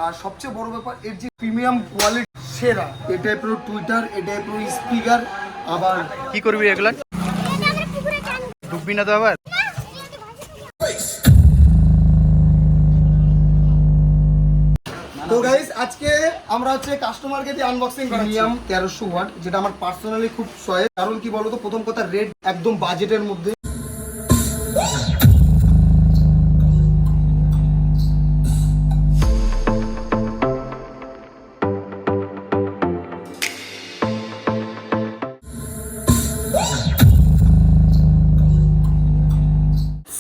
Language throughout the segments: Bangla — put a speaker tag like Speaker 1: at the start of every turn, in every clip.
Speaker 1: আর সবচেয়ে বড় ব্যাপার এর যে প্রিমিয়াম কোয়ালিটি সেরা। এই টাইপের টুইটার, এই টাইপের স্পিকার। আবার
Speaker 2: কি করবি এগুলা? ঢুকবি না তো আবার?
Speaker 1: তো গাইস আজকে আমরা হচ্ছে কাস্টমারকে দিয়ে আনবক্সিং করা প্রিমিয়াম 1300 ওয়াট, যেটা আমার পার্সোনালি খুব চয়েস। কারণ কি বলতো, প্রথম কথা রেট একদম বাজেটের মধ্যে।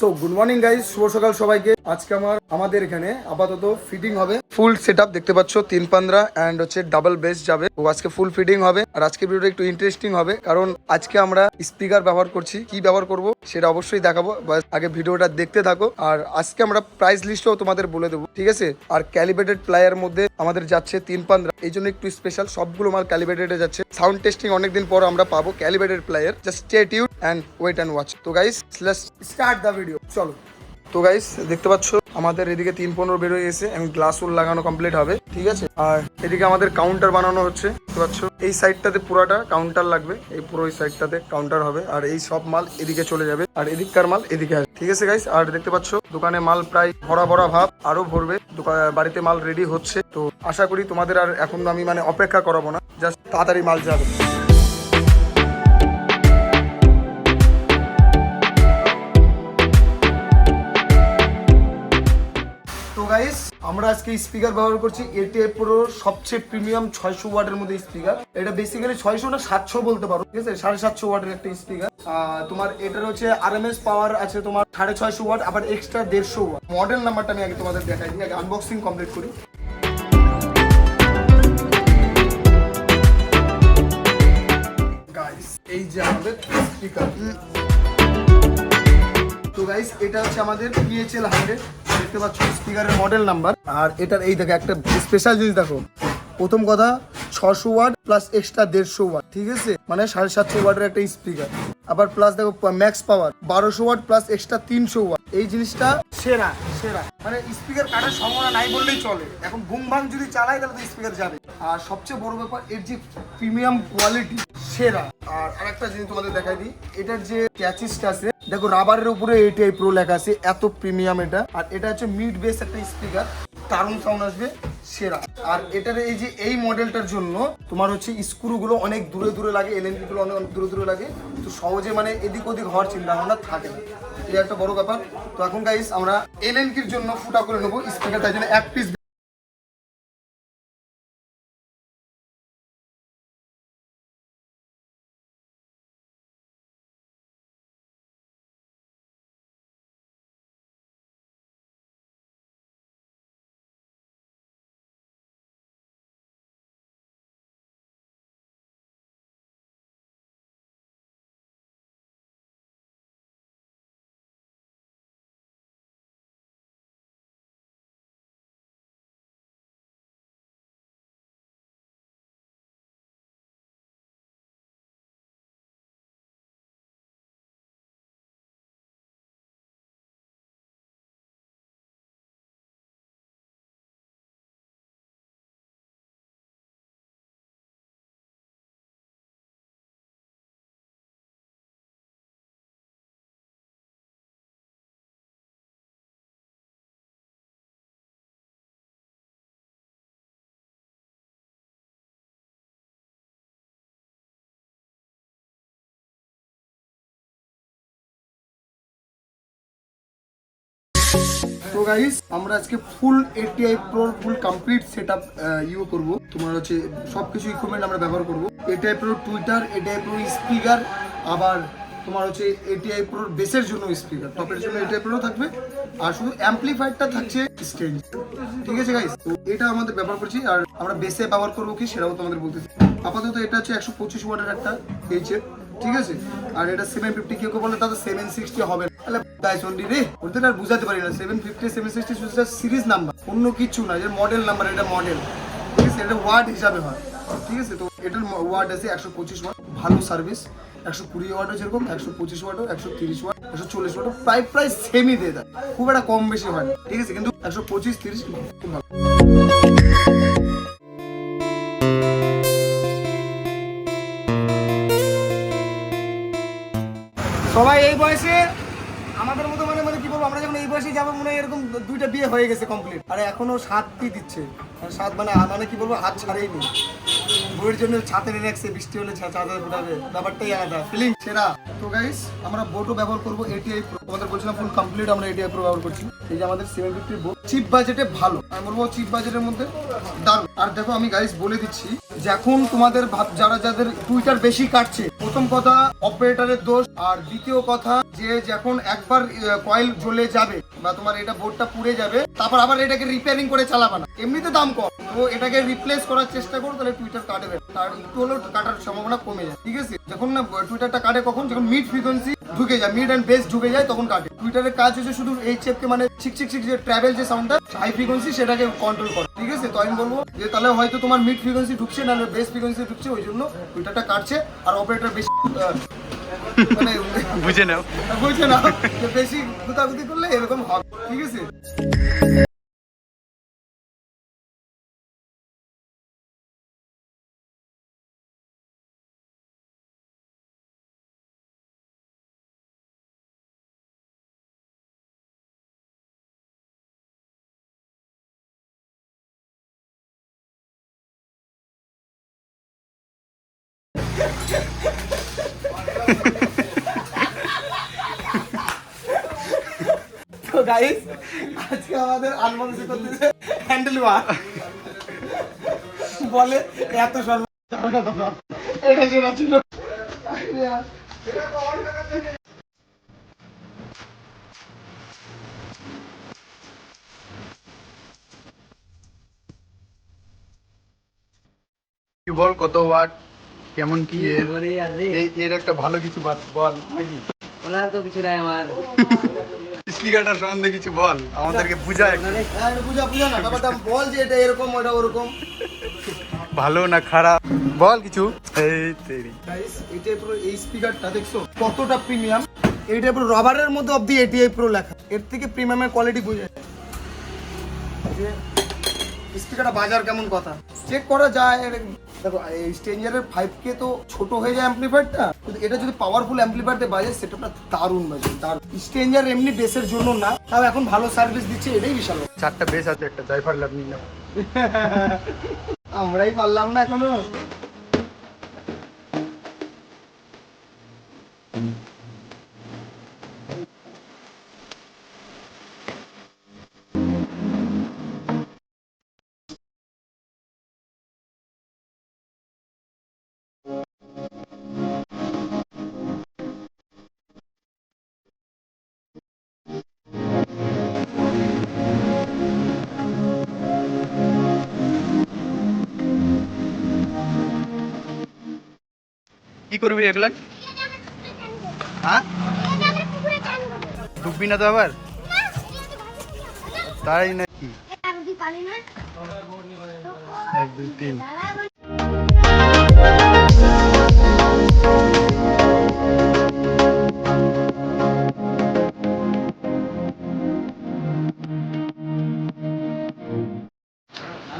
Speaker 1: সো গুড মর্নিং গাইস, শুভ সকাল সবাইকে। আজকে আমাদের এখানে আপাতত ফিটিং হবে, ফুল সেটআপ দেখতে পাচ্ছ, 315 এন্ড হচ্ছে ডাবল বেস যাবে। তো আজকে ফুল ফিটিং হবে। আর আজকে ভিডিওটা একটু ইন্টারেস্টিং হবে, কারণ আজকে আমরা স্পিকার ব্যবহার করছি। কি ব্যবহার করব সেটা অবশ্যই দেখাবো, আগে ভিডিওটা দেখতে থাকো। আর আজকে আমরা প্রাইস লিস্টও তোমাদের বলে দেবো, ঠিক আছে। আর ক্যালিব্রেটেড প্লায়ার মধ্যে আমাদের যাচ্ছে 315, এই জন্য একটু স্পেশাল। সবগুলো মাল ক্যালিব্রেটেডে যাচ্ছে। সাউন্ড টেস্টিং অনেকদিন পর আমরা পাবো calibrated plier. Just stay tune and wait and watch. তো guys let's start the video, চলো। তো গাইস দেখতে পাচ্ছ আমাদের এদিকে 315 বের হয়ে গেছে, এবং গ্লাস উল লাগানো কমপ্লিট হবে, ঠিক আছে। আর এদিকে আমাদের কাউন্টার বানানো হচ্ছে, দেখতে পাচ্ছ। এই সাইডটাতে পুরাটা কাউন্টার লাগবে, এই পুরো এই সাইডটাতে কাউন্টার হবে। আর এই সব মাল এদিকে চলে যাবে, আর এদিককার মাল এদিকে আসবে, ঠিক আছে গাইস। আর দেখতে পাচ্ছ দোকানে মাল প্রায় ভরা ভরা ভাব, আরো ভরবে। বাড়িতে মাল রেডি হচ্ছে। তো আশা করি তোমাদের আর এখন আমি অপেক্ষা করাবো না, জাস্ট তাড়াতাড়ি মাল যাবে। গাইস আমরা আজকে স্পিকার ব্যবহার করছি ATI Pro সবচেয়ে প্রিমিয়াম 600 ওয়াটের মধ্যে স্পিকার। এটা বেসিক্যালি 600 না 700 বলতে পারো, ঠিক আছে। 750 ওয়াটের একটা স্পিকার। তোমার এটার হচ্ছে RMS পাওয়ার আছে তোমার 650 ওয়াট, আবার এক্সট্রা 150 ওয়াট। মডেল নাম্বারটা আমি আগে তোমাদের দেখাই দিই, আগে আনবক্সিং কমপ্লিট করি। গাইস এই যে আমাদের স্পিকার। তো গাইস এটা হচ্ছে আমাদের PHL 100, দেখতে পাচ্ছ স্পিকারের মডেল নাম্বার। আর এটার এই দেখো একটা স্পেশাল জিনিস দেখো। প্রথম কথা 600 ওয়াট প্লাস এক্সট্রা 150 ওয়াট, ঠিক আছে, 750 ওয়াটের একটা স্পিকার। আবার প্লাস দেখো ম্যাক্স পাওয়ার 1200 ওয়াট প্লাস এক্সট্রা 300 ওয়াট। এই জিনিসটা সেরা সেরা, স্পিকার কাটার সম্ভাবনা নাই বললেই চলে। এখন বুম ভাং যদি চালাই তাহলে তো স্পিকার যাবে। আর সবচেয়ে বড় ব্যাপার এর যে প্রিমিয়াম কোয়ালিটি সেরা। আর আরেকটা জিনিস তোমাদের দেখাই দিই, এটার যে ক্যাচিসটা আছে দেখো, রাবারের উপরে ATI Pro লেখা আছে, এত প্রিমিয়াম এটা। আর এটা হচ্ছে মিড বেস একটা স্পিকার, দারুণ সাউন্ড আসবে, সেরা। আর এটার এই যে এই মডেলটার জন্য তোমার হচ্ছে স্ক্রুগুলো অনেক দূরে দূরে লাগে, LNP গুলো অনেক দূরে দূরে লাগে। তো সহজে এদিক ওদিক হওয়ার চিন্তা ভাবনা থাকে না, এটা একটা বড় ব্যাপার। তো এখন গাইস আমরা LNPর জন্য ফুটা করে নেবো স্পিকার, তাই জন্য এক পিস। তো গাইস আমরা আজকে ফুল ATI Pro full complete setup করব। তোমার হচ্ছে সবকিছু ইকুইপমেন্ট আমরা ব্যবহার করব। ATI Pro Twitter, ATI Pro speaker, আবার তোমার হচ্ছে ATI Pro বেসের জন্য স্পিকার, টপের জন্য ATI Pro থাকবে। আর শুধু অ্যাম্পলিফায়ারটা থাকছে স্টেজ, ঠিক আছে গাইস। তো এটা আমাদের ব্যবহার করছি। আর আমরা বেসে ব্যবহার করবো কি সেটাও তোমাদের বলতেছি। আপাতত এটা হচ্ছে 125 ওয়াটের একটা HF, ঠিক আছে। আর এটা 750, কেউ বলে তাদের 760 হবে, তাহলে গাইস অনলি রে ওদের আর বুঝাতে পারি না। 750 760 শুধু সিরিজ নাম্বার, অন্য কিছু না, এর মডেল নাম্বার, এটা মডেল, ঠিক আছে। এটা ওয়াট হিসাবে হয়, ঠিক আছে। তো এটার ওয়াট আছে 125 ওয়াট, ভালো সার্ভিস। 120 ওয়াটও যেরকম, 125 ওয়াটও, 130 ওয়াট, 140 ওয়াটও প্রায় সেমই দিয়ে দেয়, খুব একটা কম বেশি হয় না, ঠিক আছে। কিন্তু 125 30 খুব ভালো। সবাই এই বয়সে আমাদের মতো মানে মানে কি বলবো, আমরা যখন এই বয়সে যাবো মনে হয় এরকম দুইটা বিয়ে হয়ে গেছে কমপ্লিট, আর এখনো সাতটি দিচ্ছে, সাত মানে মানে কি বলবো, হাত ছাড়েই নি। বইয়ের জন্য ছাতে নিয়ে রাখছে, বৃষ্টি হলে ছাতা উঠাবে, ব্যাপারটাই আলাদা, ফিলিং সেরা। তো গাইস আমরা বোটও ব্যবহার করবো এটিআই প্রো, তোমাদের বলছিলাম ফুল কমপ্লিট আমরা এটিআই প্রো ব্যবহার করছি। এই যে আমাদের 750 বোট, চিপ বাজেটে ভালো, আমি বলবো চিপ বাজেটের মধ্যে দারুণ। আর দেখো আমি গাইস বলে দিচ্ছি, যখন তোমাদের যারা যাদের টুইটার বেশি কাটছে, প্রথম কথা অপারেটরের দোষ, আর দ্বিতীয় কথা যে যখন একবার কয়েল জ্বলে যাবে বা তোমার এটা বোর্ডটা পুড়ে যাবে, তারপর আবার এটাকে রিপেয়ারিং করে চালাবে না, এমনিতে দাম কম, তো এটাকে রিপ্লেস করার চেষ্টা করো, তাহলে টুইটার কাটবে, তার একটু হলেও কাটার সম্ভাবনা কমে যায়, ঠিক আছে। যখন না টুইটারটা কাটে কখন, যখন মিড ফ্রিকোয়েন্সি ঢুকে যায়, মিড অ্যান্ড বেস ঢুকে যায়, তখন কাটে। টুইটারের কাজ হচ্ছে শুধু এই চেপকে মানে ছিক ছিক ছিক যে ট্রাভেল যে সাউন্ডটা হাই ফ্রিকোয়েন্সি সেটাকে কন্ট্রোল করে, ঠিক আছে। তো আমি বলবো যে তাহলে হয়তো তোমার মিড ফ্রিকোয়েন্সি ঢুকছে না বেস ফ্রিকোয়েন্সি ঢুকছে, ওই জন্য টুইটারটা কাটছে। আর অপারেটর বেশি মানে বুঝে নাও যে বেশি গুতাগুতি করলে এরকম হবে, ঠিক আছে। তো গাইস আজকে আমাদের আনবক্সিং করতেছে হ্যান্ডেল বার, বলে এত সর্বনাশ এটা যেটা ছিল।
Speaker 3: কি বল কত ওয়াট কেমন কি এর একটা ভালো কিছু বল নাকি?
Speaker 4: ওনার তো কিছু নাই আমার
Speaker 3: স্পিকারটার সম্বন্ধে কিছু বল, আমাদেরকে বুঝা একটু।
Speaker 1: বুঝা না ব্যাপারটা, বল যে এটা এরকম ওটা ওরকম,
Speaker 3: ভালো না খারাপ বল কিছু। এই তেরি
Speaker 1: গাইস এটিআই প্রো এই স্পিকারটা দেখছো কতটা প্রিমিয়াম, এটিআই প্রো রবারের মধ্যে অবধি এটিআই প্রো লেখা, এর থেকে প্রিমিয়ামের কোয়ালিটি বুঝে যায়। স্পিকারটা বাজার কেমন কথা চেক করা যায়। দেখো এই স্ট্রেঞ্জারের 5K তো ছোট হয়ে যায় অ্যাম্পলিফায়ারটা, কিন্তু এটা যদি পাওয়ারফুল অ্যাম্পলিফায়ার দিয়ে বাজে সেটআপটা দারুণ বাজে, দারুণ। স্ট্রেঞ্জার এমনি বেসের জন্য না, তাও এখন ভালো সার্ভিস দিচ্ছে, এটাই বিশাল।
Speaker 3: 4টা বেস আছে, একটা জায়ফার ল্যাব নিয়ে নাও।
Speaker 1: আমরাই পারলাম না এখনো।
Speaker 3: কি করবি এগুলা? হ্যাঁ ডুববি না তো আবার? তাই নাকি? 1 2 3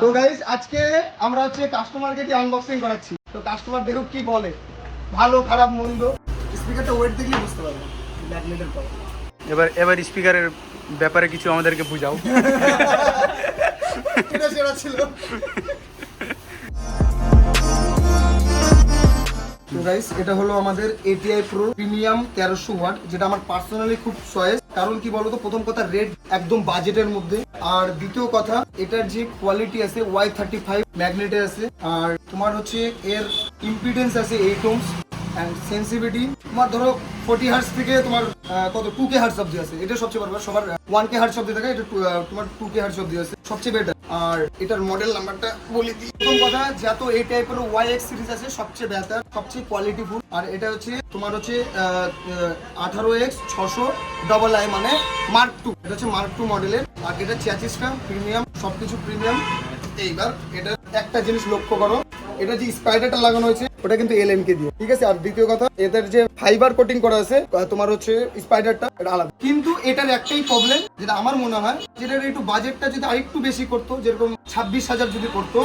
Speaker 1: তো গাইস আজকে আমরা হচ্ছে কাস্টমারকে কি আনবক্সিং করাচ্ছি, তো কাস্টমার দেখো কি বলে, ভালো খারাপ মন্দ। স্পিকারটা ওয়েট দেখলেই বুঝতে পারবে ম্যাগনেটের পাওয়ার।
Speaker 3: এবার স্পিকারের ব্যাপারে কিছু আমাদেরকে বুঝাও।
Speaker 1: এটা সেরা ছিল। তো গাইস এটা হলো আমাদের এটিআই প্রো প্রিমিয়াম 1300 ওয়াট, যেটা আমার পার্সোনালি খুব চয়েস। কারণ কি বলতো, প্রথম কথা রেট একদম বাজেটের মধ্যে, আর দ্বিতীয় কথা এটার যে কোয়ালিটি আছে Y35 ম্যাগনেটে আছে, আর তোমার হচ্ছে এর ইম্পিডেন্স আছে 8 ohms এন্ড সেন্সিটিভিটি তোমার ধরো 40 হার্টজ থেকে তোমার কত 2K হার্টজ অবধি আছে, এটা সবচেয়ে ভালো। সবার 1K হার্টজ অবধি থাকে, এটা তোমার 2K হার্টজ অবধি আছে, সবচেয়ে বেটার। আর এটার মডেল নাম্বারটা বলে দিই। প্রথম কথা যত এই টাইপের YX সিরিজ আছে সবচেয়ে বেটার, সবচেয়ে কোয়ালিটিফুল। আর এটা হচ্ছে তোমার হচ্ছে 18X 600 মানে মার্ক 2, এটা হচ্ছে মার্ক 2 মডেলের। আর এটা 86টা প্রিমিয়াম, সবকিছু প্রিমিয়াম। এইবার এটা একটা জিনিস লক্ষ্য করো, এটা যে স্পাইডারটা লাগানো হয়েছে ওটা কিন্তু LNK দিয়ে, ঠিক আছে। আর দ্বিতীয় কথা, এদের যে ফাইবার কোটিং করা আছে তোমার হচ্ছে স্পাইডারটা, এটা আলাদা। কিন্তু এটার একটাই প্রবলেম, যেটা আমার মনে হয়, যেটার একটু বাজেটটা যদি আরেকটু বেশি করতো, যেরকম 26,000 যদি করতো,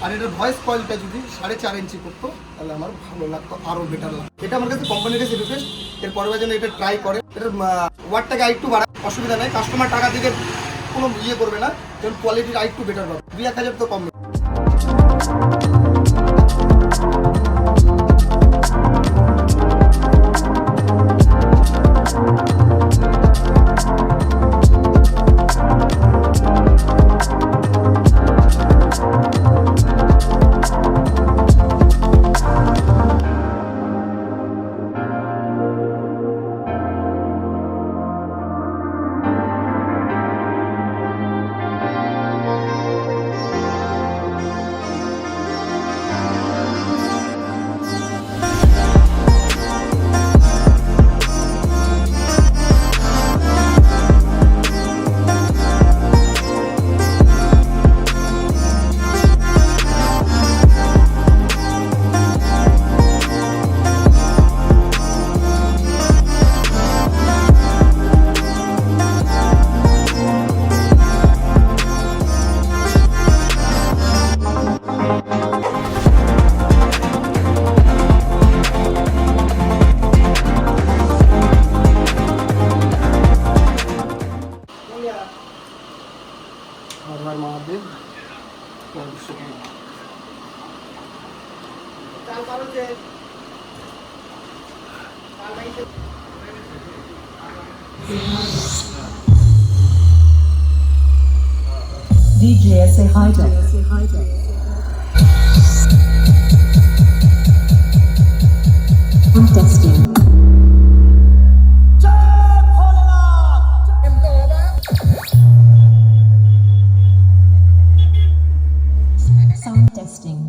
Speaker 1: আর এটার ভয়েস কয়েলটা যদি 4.5 ইঞ্চি করতো, তাহলে আমার ভালো লাগতো, আরো বেটার লাগতো। এটা আমার কাছে কোম্পানির কাছে রিকোয়েস্ট, এর পরের যেন এটা ট্রাই করে, এটার ওয়াটটাকে আরেকটু বাড়ায়, অসুবিধা নেই। কাস্টমার টাকা দিকে কোনো ইয়ে করবে না, যেমন কোয়ালিটির আরেকটু বেটার পাবে। 2-1,000 তো কম। हर Mahadev.
Speaker 5: DJ say hi to. I'm testing. Sound testing.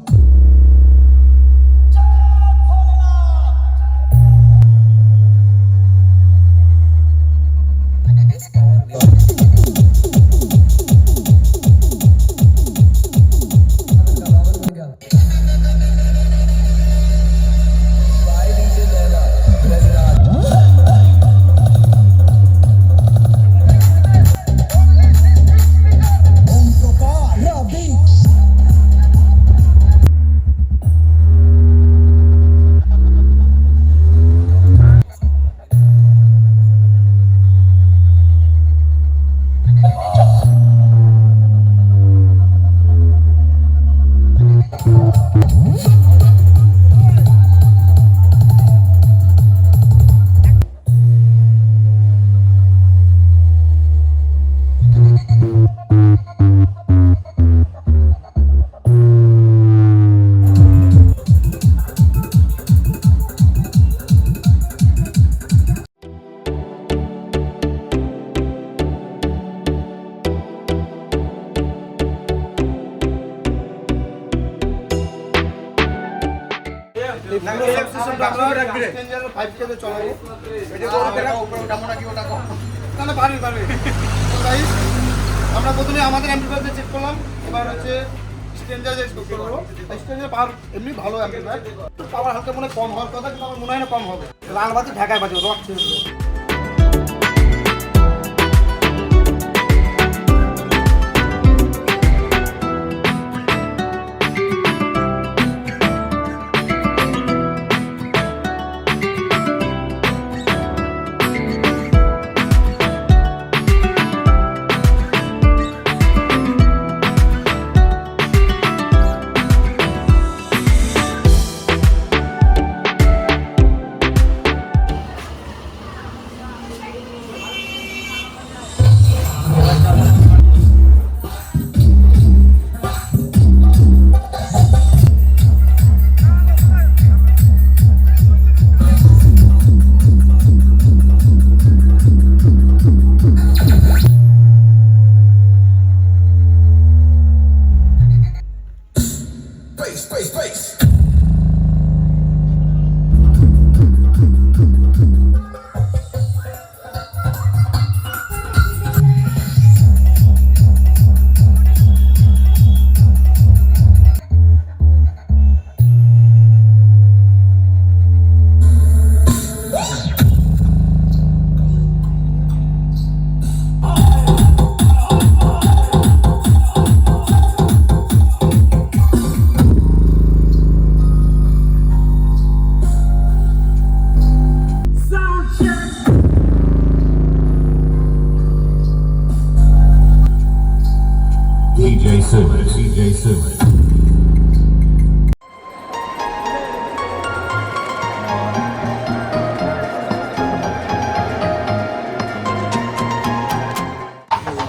Speaker 1: আমরা প্রথমে আমাদের অ্যাম্প্লিফায়ার চেক করলাম, এবার হচ্ছে স্ট্রেঞ্জার চেক করবো। স্ট্রেঞ্জার পাওয়ার এমনি ভালো অ্যাম্প্লিফায়ার, পাওয়ার হালকা মনে কম হওয়ার কথা, কিন্তু আমার মনে হয় না কম হবে। লাল বাতি ঢাকায় বাজে রক ছিল।
Speaker 6: Summit, DJ Summit.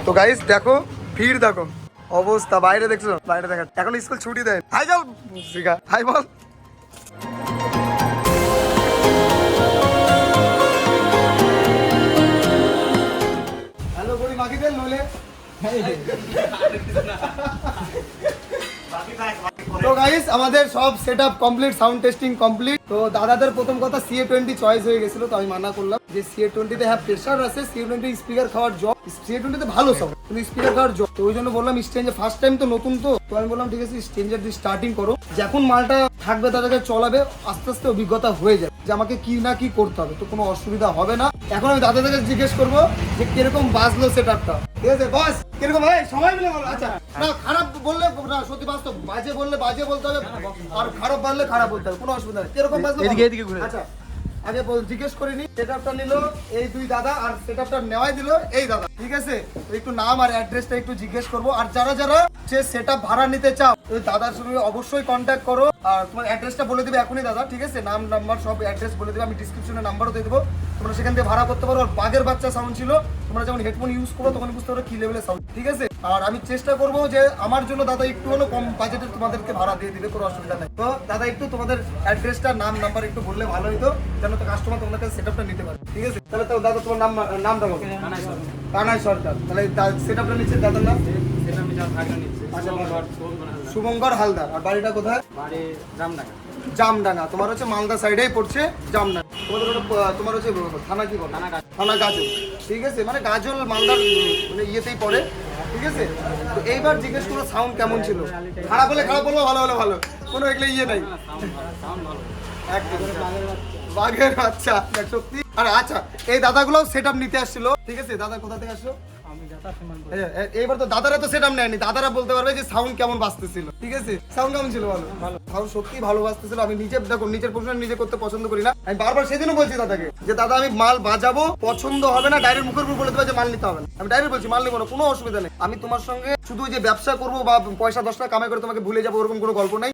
Speaker 1: তো গাইস দেখো ভিড় দেখো অবস্থা বাইরে দেখছো বাইরে দেখা এখন স্কুল ছুটি দেয় হাই চল শিখা হাই বল হ্যালো বড়ি মাগি দেন নলে তো গাইস আমাদের সব setup complete sound testing complete তো দাদাদের প্রথম কথা CA20 চয়েস হয়ে গেছিল তো আমি মানা করলাম যে CA20 তে হ্যাঁ প্রেসার আছে CA20 স্পিকার খাওয়ার জব CA20 তে ভালো সব কিন্তু স্পিকার খাওয়ার জব তো ওই জন্য বললাম স্টেঞ্জে ফার্স্ট টাইম তো নতুন তো আমি বললাম ঠিক আছে স্টেঞ্জের দিয়ে স্টার্টিং করো যখন মালটা থাকবে তাদেরকে চলাবে আস্তে আস্তে অভিজ্ঞতা হয়ে যাবে যে আমাকে কি না কি করতে হবে তো কোনো অসুবিধা হবে না এখন আমি দাদাদেরকে জিজ্ঞেস করবো যে কিরকম বাজলো সেটআপটা ঠিক আছে বস কিরকম ভাই সময় মিলে বলো আচ্ছা না খারাপ বললে না সত্যি বাস্তব বাজে বললে বাজে বলতে হবে আর খারাপ বললে খারাপ বলতে হবে কোনো অসুবিধা নেই কিরকম বাজলো এদিকে ঘুরে আচ্ছা আগে জিজ্ঞেস করিনি সেটআপটা নিল এই দুই দাদা আর সেটআপটা নেওয়াই দিল এই দাদা ঠিক আছে তো একটু নাম আর অ্যাড্রেসটা একটু জিজ্ঞেস করবো আর যারা যারা সে সেটআপ ভাড়া নিতে চাও ওই দাদার সঙ্গে অবশ্যই কন্ট্যাক্ট করো আর তোমার অ্যাড্রেসটা বলে দিবে এখনই দাদা ঠিক আছে নাম নাম্বার সব অ্যাড্রেস বলে দেবে আমি ডিসক্রিপশনে নাম্বারও দিয়ে দেবো তোমরা সেখান থেকে ভাড়া করতে পারো আর বাঘের বাচ্চা সাউন্ড ছিল তোমরা যখন হেডফোন ইউজ করো তখন বুঝতে পারো কি লেভেলের সাউন্ড ঠিক আছে আর আমি চেষ্টা করবো যে আমার জন্য দাদা একটু হলো কম বাজেটে তোমাদেরকে ভাড়া দিয়ে দিবে কোনো অসুবিধা নেই তো দাদা একটু তোমাদের অ্যাড্রেসটা নাম নাম্বার একটু বললে ভালো হতো যেন তো কাস্টমার তোমাদের কাছে সেটআপটা নিতে পারে ঠিক আছে তাহলে তো দাদা তোমার নামটা বলো কানাই সরকার তাহলে সেটআপটা নিচ্ছে দাদার নাম শুভঙ্কর হালদার আর বাড়িটা কোথায় জামডাঙ্গা তোমার হচ্ছে মালদা সাইডেই পড়ছে জামডাঙ্গা তোমার হচ্ছে থানা কি বলে থানা গাজল ঠিক আছে মানে গাজল মালদার মানে ইয়েতেই পড়ে ঠিক আছে তো এইবার জিজ্ঞেস করো সাউন্ড কেমন ছিল খারাপ হলে খারাপ বলবো ভালো হলে ভালো কোনো এগুলো ইয়ে নাই একদম বাঘের বাচ্চা সত্যি আর আচ্ছা এই দাদাগুলো সেটআপ নিতে আসছিল ঠিক আছে দাদা কোথা থেকে আসলো এইবার তো দাদারা তো সেটআপ নেয়নি দাদারা বলতে পারবে যে সাউন্ড কেমন বাজতেছিল ঠিক আছে সাউন্ড কেমন ছিল ভালো সাউন্ড সত্যি ভালো বাজতেছিল আমি নিজে দেখো নিজের প্রশ্ন নিজে করতে পছন্দ করি না আমি বারবার সেদিনও বলছি দাদাকে যে দাদা আমি মাল বাজাবো পছন্দ হবে না ডাইরেক্ট মুখের উপর বলে দেবো যে মাল নিতে হবে না আমি ডাইরেক্ট বলছি মাল নিবো না কোনো অসুবিধা নেই আমি তোমার সঙ্গে শুধু যে ব্যবসা করবো বা পয়সা 10 টাকা কামাই করে তোমাকে ভুলে যাবো ওরকম কোনো গল্প নাই